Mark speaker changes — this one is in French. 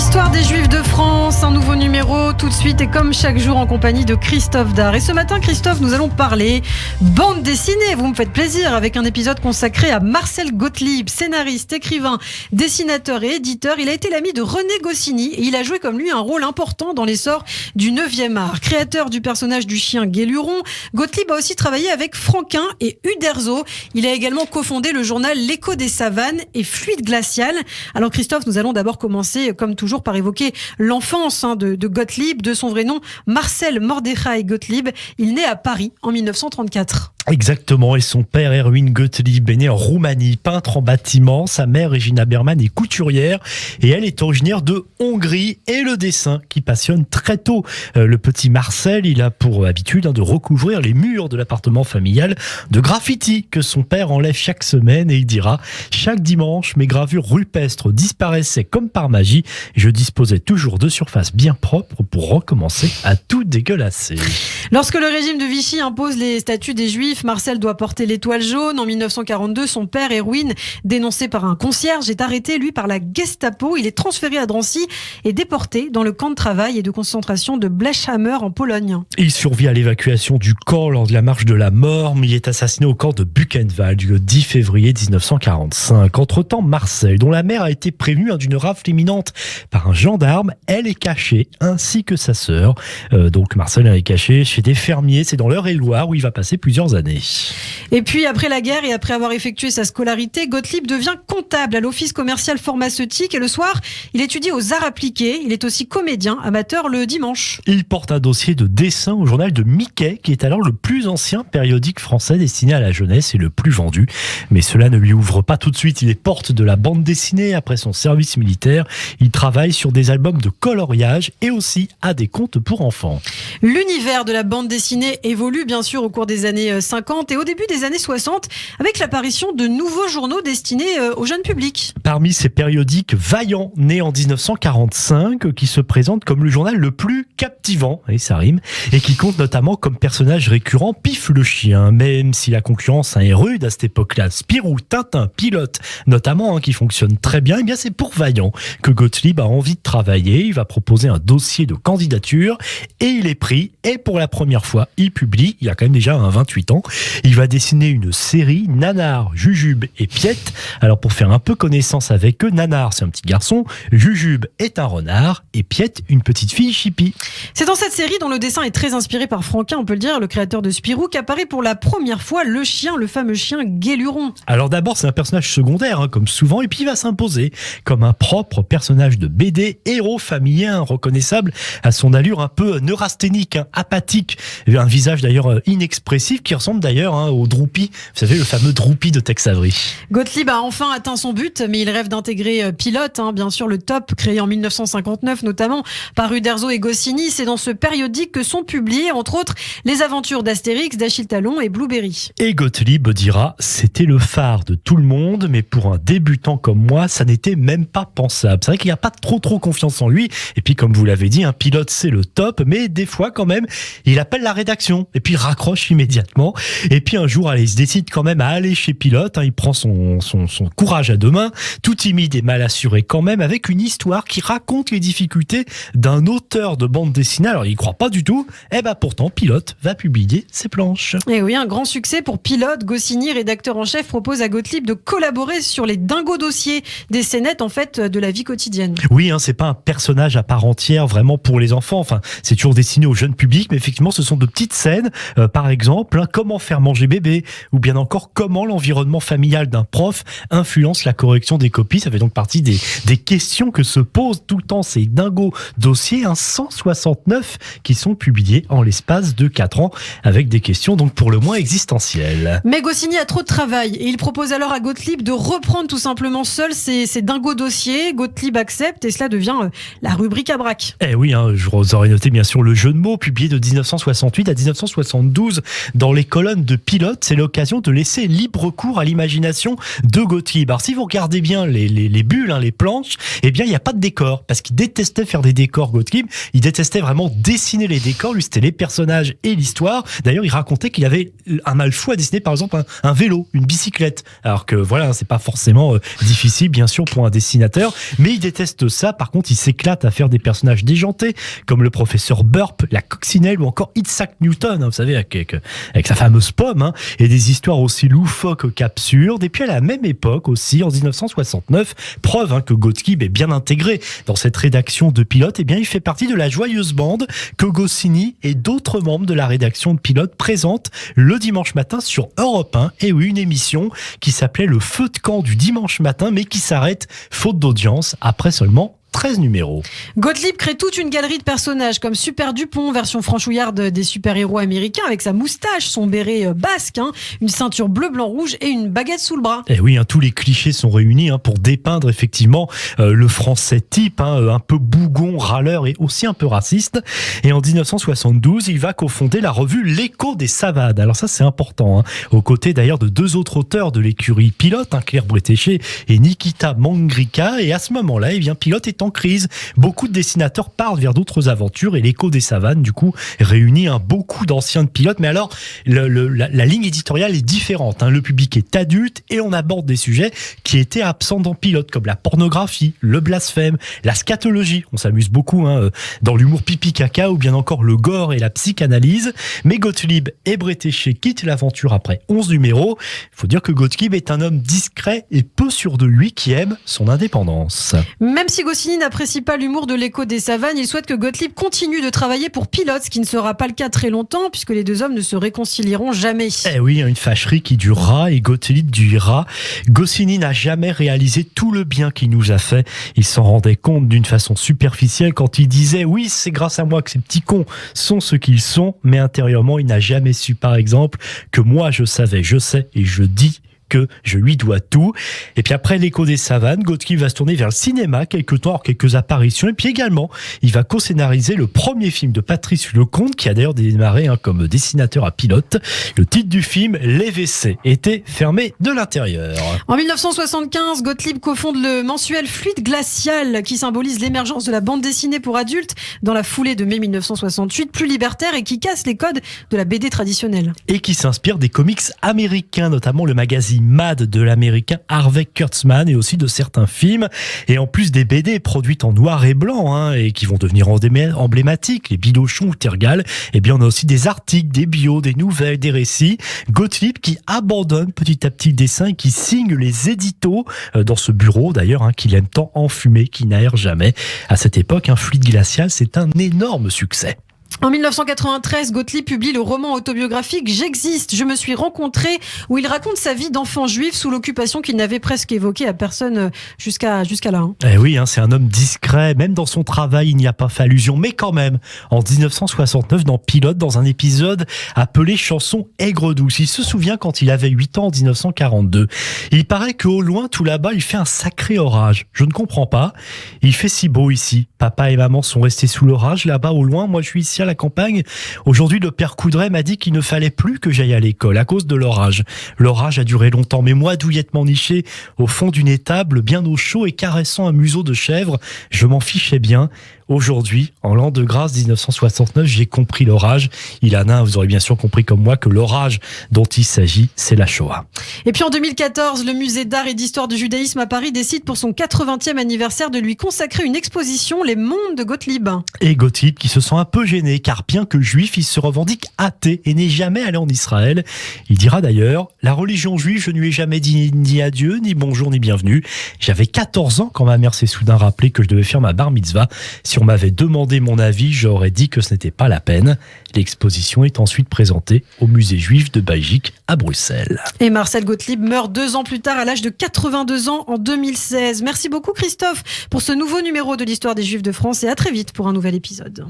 Speaker 1: L'histoire des Juifs de France, un nouveau numéro tout de suite et comme chaque jour en compagnie de Christophe Dard. Et ce matin, Christophe, nous allons parler bande dessinée. Vous me faites plaisir avec un épisode consacré à Marcel Gottlieb, scénariste, écrivain, dessinateur et éditeur. Il a été l'ami de René Goscinny et il a joué comme lui un rôle important dans l'essor du 9e art. Créateur du personnage du chien Guéluron, Gottlieb a aussi travaillé avec Franquin et Uderzo. Il a également cofondé le journal L'Écho des Savanes et Fluide Glacial. Alors Christophe, nous allons d'abord commencer comme toujours par évoquer l'enfance de Gottlieb, de son vrai nom Marcel Mordechai Gottlieb. Il naît à Paris en 1934.
Speaker 2: Exactement, et son père Erwin Gottlieb est né en Roumanie, peintre en bâtiment. Sa mère Regina Berman est couturière et elle est originaire de Hongrie, et le dessin qui passionne très tôt. Le petit Marcel, il a pour habitude de recouvrir les murs de l'appartement familial de graffitis que son père enlève chaque semaine, et il dira: chaque dimanche, mes gravures rupestres disparaissaient comme par magie et je disposais toujours de surfaces bien propres pour recommencer à tout dégueulasser.
Speaker 1: Lorsque le régime de Vichy impose les statuts des Juifs, Marcel doit porter l'étoile jaune. En 1942, son père, Erwin, dénoncé par un concierge, est arrêté, lui, par la Gestapo. Il est transféré à Drancy et déporté dans le camp de travail et de concentration de Blechhammer en Pologne.
Speaker 2: Il survit à l'évacuation du camp lors de la marche de la mort, mais il est assassiné au camp de Buchenwald le 10 février 1945. Entre-temps, Marcel, dont la mère a été prévenue d'une rafle imminente par un gendarme, elle est cachée, ainsi que sa sœur. Donc Marcel est caché chez des fermiers, c'est dans l'Eure-et-Loire où il va passer plusieurs années.
Speaker 1: Et puis après la guerre et après avoir effectué sa scolarité, Gottlieb devient comptable à l'office commercial pharmaceutique et le soir, il étudie aux arts appliqués. Il est aussi comédien amateur le dimanche.
Speaker 2: Il porte un dossier de dessin au journal de Mickey, qui est alors le plus ancien périodique français destiné à la jeunesse et le plus vendu. Mais cela ne lui ouvre pas tout de suite. Il est porte de la bande dessinée après son service militaire. Il travaille sur des albums de coloriage et aussi à des contes pour enfants.
Speaker 1: L'univers de la bande dessinée évolue bien sûr au cours des années 50 et au début des années 60 avec l'apparition de nouveaux journaux destinés au jeune public.
Speaker 2: Parmi ces périodiques, Vaillant, né en 1945, qui se présente comme le journal le plus captivant, et ça rime, et qui compte notamment comme personnage récurrent Pif le chien. Même si la concurrence est rude à cette époque-là, Spirou, Tintin, Pilote, notamment, qui fonctionne très bien, et bien c'est pour Vaillant que Gottlieb a envie de travailler. Il va proposer un dossier de candidature et il est pris, et pour la première fois, il publie, il a quand même déjà 28 ans, il va dessiner une série, Nanar, Jujube et Piette. Alors pour faire un peu connaissance avec eux, Nanar c'est un petit garçon, Jujube est un renard et Piette une petite fille chippie.
Speaker 1: C'est dans cette série dont le dessin est très inspiré par Franquin, on peut le dire, le créateur de Spirou, qu'apparaît pour la première fois le chien, le fameux chien Guéluron.
Speaker 2: Alors d'abord c'est un personnage secondaire, comme souvent, et puis il va s'imposer comme un propre personnage de BD, héros familier, reconnaissable à son allure un peu neurasthénique, apathique, un visage d'ailleurs inexpressif qui ressemble d'ailleurs au Droupi, vous savez, le fameux Droupi de Tex Avery.
Speaker 1: Gottlieb a enfin atteint son but, mais il rêve d'intégrer Pilote, bien sûr le Top, créé en 1959 notamment par Uderzo et Goscinny. C'est dans ce périodique que sont publiées entre autres les aventures d'Astérix, d'Achille Talon et Blueberry.
Speaker 2: Et Gottlieb dira: c'était le phare de tout le monde, mais pour un débutant comme moi, ça n'était même pas pensable. C'est vrai qu'il n'y a pas trop confiance en lui, et puis comme vous l'avez dit, un Pilote c'est le top, mais des fois quand même, il appelle la rédaction, et puis il raccroche immédiatement. Et puis un jour, il se décide quand même à aller chez Pilote. Il prend son courage à deux mains, tout timide et mal assuré quand même, avec une histoire qui raconte les difficultés d'un auteur de bande dessinée. Alors il y croit pas du tout. Et pourtant, Pilote va publier ses planches.
Speaker 1: Et oui, un grand succès pour Pilote. Goscinny, rédacteur en chef, propose à Gottlieb de collaborer sur les dingos dossiers, des scénettes en fait de la vie quotidienne.
Speaker 2: Oui, c'est pas un personnage à part entière vraiment pour les enfants. Enfin, c'est toujours destiné au jeune public, mais effectivement, ce sont de petites scènes. Par exemple, comment faire manger bébé, ou bien encore comment l'environnement familial d'un prof influence la correction des copies. Ça fait donc partie des questions que se posent tout le temps ces dingos dossiers, 169 qui sont publiés en l'espace de 4 ans, avec des questions donc pour le moins existentielles.
Speaker 1: Mais Goscinny a trop de travail et il propose alors à Gottlieb de reprendre tout simplement seul ces dingos dossiers. Gottlieb accepte et cela devient la rubrique à braque.
Speaker 2: Eh oui, je vous aurais noté bien sûr le jeu de mots, publié de 1968 à 1972 dans les colonnes de Pilote. C'est l'occasion de laisser libre cours à l'imagination de Gottlieb. Alors si vous regardez bien les bulles, les planches, eh bien il n'y a pas de décor, parce qu'il détestait faire des décors, Gottlieb. Il détestait vraiment dessiner les décors. Lui, c'était les personnages et l'histoire. D'ailleurs, il racontait qu'il avait un mal fou à dessiner, par exemple, un vélo, une bicyclette. Alors que voilà, c'est pas forcément difficile, bien sûr, pour un dessinateur, mais il déteste ça. Par contre, il s'éclate à faire des personnages déjantés, comme le professeur Burp, la coccinelle ou encore Isaac Newton, vous savez, avec sa fameuse pomme, et des histoires aussi loufoques qu'absurdes. Et puis à la même époque aussi, en 1969, preuve que Gottlieb est bien intégré dans cette rédaction de Pilote, eh bien il fait partie de la joyeuse bande que Goscinny et d'autres membres de la rédaction de Pilote présentent le dimanche matin sur Europe 1. Et oui, une émission qui s'appelait Le Feu de camp du dimanche matin, mais qui s'arrête faute d'audience après seulement 13 numéros.
Speaker 1: Gottlieb crée toute une galerie de personnages comme Super Dupont, version franchouillarde des super-héros américains, avec sa moustache, son béret basque, une ceinture bleu, blanc, rouge et une baguette sous le bras.
Speaker 2: Et oui, tous les clichés sont réunis pour dépeindre effectivement le français type, un peu bougon, râleur et aussi un peu raciste. Et en 1972, il va cofonder la revue L'Écho des Savades. Alors ça, c'est important, aux côtés d'ailleurs de deux autres auteurs de l'écurie Pilote, Claire Bretéché et Nikita Mangrika. Et à ce moment-là, eh bien, Pilote est en crise. Beaucoup de dessinateurs partent vers d'autres aventures et l'Écho des Savanes, du coup, réunit beaucoup d'anciens de Pilote. Mais alors, la ligne éditoriale est différente. Le public est adulte et on aborde des sujets qui étaient absents dans Pilote, comme la pornographie, le blasphème, la scatologie. On s'amuse beaucoup dans l'humour pipi-caca ou bien encore le gore et la psychanalyse. Mais Gottlieb et Bretéché quittent l'aventure après 11 numéros. Il faut dire que Gottlieb est un homme discret et peu sûr de lui qui aime son indépendance.
Speaker 1: Même si Goscinny n'apprécie pas l'humour de l'Écho des Savanes, il souhaite que Gottlieb continue de travailler pour Pilote, ce qui ne sera pas le cas très longtemps, puisque les deux hommes ne se réconcilieront jamais.
Speaker 2: Eh oui, une fâcherie qui durera et Gottlieb dira. Goscinny n'a jamais réalisé tout le bien qu'il nous a fait. Il s'en rendait compte d'une façon superficielle quand il disait « Oui, c'est grâce à moi que ces petits cons sont ce qu'ils sont », mais intérieurement, il n'a jamais su, par exemple, que moi je savais, je sais et je dis que je lui dois tout. Et puis après l'Écho des Savanes, Gottlieb va se tourner vers le cinéma quelques apparitions, et puis également il va co-scénariser le premier film de Patrice Lecomte, qui a d'ailleurs démarré comme dessinateur à Pilote. Le titre du film, Les WC étaient fermés de l'intérieur.
Speaker 1: En 1975, Gottlieb cofonde le mensuel Fluide Glacial, qui symbolise l'émergence de la bande dessinée pour adultes dans la foulée de mai 1968, plus libertaire et qui casse les codes de la BD traditionnelle.
Speaker 2: Et qui s'inspire des comics américains, notamment le magazine Mad de l'américain Harvey Kurtzman et aussi de certains films. Et en plus des BD produites en noir et blanc et qui vont devenir emblématiques, les Bilochon ou Tergal, eh bien on a aussi des articles, des bios, des nouvelles, des récits. Gottlieb qui abandonne petit à petit le dessin et qui signe les éditos dans ce bureau d'ailleurs qu'il aime tant enfumer, qui n'aère jamais. À cette époque, Fluide Glacial, c'est un énorme succès.
Speaker 1: En 1993, Gottlieb publie le roman autobiographique « J'existe, je me suis rencontré » où il raconte sa vie d'enfant juif sous l'occupation qu'il n'avait presque évoquée à personne jusqu'à là.
Speaker 2: Eh oui, c'est un homme discret, même dans son travail il n'y a pas fait allusion, mais quand même, en 1969 dans Pilote, dans un épisode appelé Chanson aigre douce, il se souvient quand il avait 8 ans en 1942. Il paraît qu'au loin, tout là-bas, il fait un sacré orage. Je ne comprends pas, il fait si beau ici. Papa et maman sont restés sous l'orage, là-bas au loin, moi je suis ici à la campagne. Aujourd'hui, le père Coudray m'a dit qu'il ne fallait plus que j'aille à l'école à cause de l'orage. L'orage a duré longtemps, mais moi, douillettement niché au fond d'une étable, bien au chaud et caressant un museau de chèvre, je m'en fichais bien. Aujourd'hui, en l'an de grâce 1969, j'ai compris l'orage. Ilana, vous aurez bien sûr compris comme moi que l'orage dont il s'agit, c'est la Shoah.
Speaker 1: Et puis en 2014, le musée d'art et d'histoire du judaïsme à Paris décide pour son 80e anniversaire de lui consacrer une exposition, Les mondes de Gottlieb.
Speaker 2: Et Gottlieb qui se sent un peu gêné, car bien que juif, il se revendique athée et n'est jamais allé en Israël. Il dira d'ailleurs, la religion juive, je ne lui ai jamais dit ni adieu, ni bonjour, ni bienvenue. J'avais 14 ans quand ma mère s'est soudain rappelé que je devais faire ma bar mitzvah. Si on m'avait demandé mon avis, j'aurais dit que ce n'était pas la peine. L'exposition est ensuite présentée au musée juif de Belgique à Bruxelles.
Speaker 1: Et Marcel Gottlieb meurt 2 ans plus tard à l'âge de 82 ans en 2016. Merci beaucoup Christophe pour ce nouveau numéro de l'histoire des Juifs de France et à très vite pour un nouvel épisode.